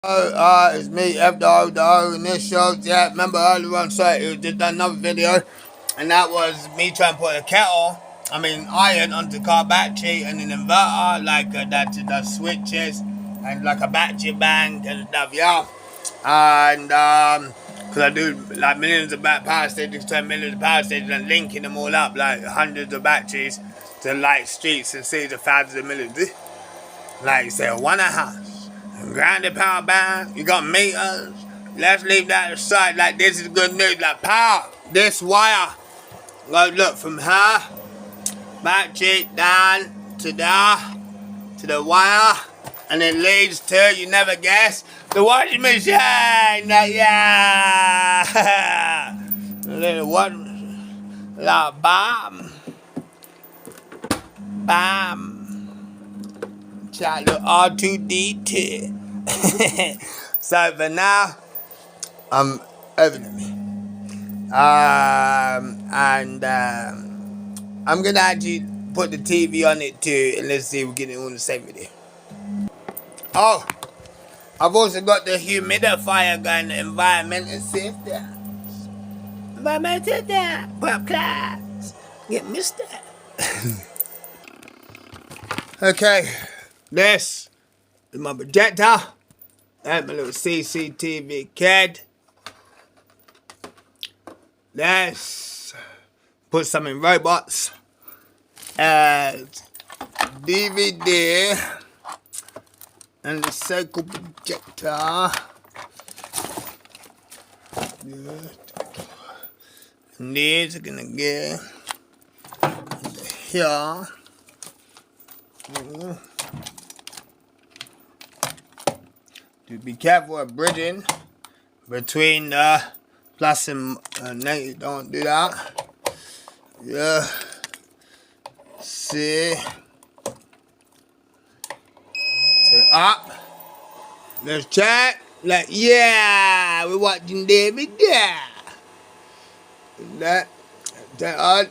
It's me, f.o.o, and this show, yeah, remember earlier on, so it was just another video, and that was me trying to put a iron onto the car battery and an inverter, like that does switches, and like a battery bank and stuff, yeah. And, because I do like millions of power stations, turn millions of power stations and linking them all up, like hundreds of batteries to light streets and cities of thousands of millions. Like, say, one a house, grounded power bank, you got meters. Let's leave that aside. Like, this is good news. Like, power, this wire, like, look, from her, battery down to the wire, and it leads to, you never guess, the washing machine. Like, yeah. A little washing machine. Like, bam. Bam. Shout out to R2D2. So for now, I'm over me. I'm gonna actually put the TV on it too, and let's see if we get it on the same video. Oh, I've also got the humidifier going, the environmental safety. Environmental safety. Pop class. Get missed that. Okay, this is my projector. That's my little CCTV kid. Let's put some in robots. DVD and the circle projector. Good. And these are gonna get here. To be careful of bridging between the plus and negative. Don't do that. Yeah. See. Say up. Let's check. Like, yeah, we're watching David. Yeah. That on.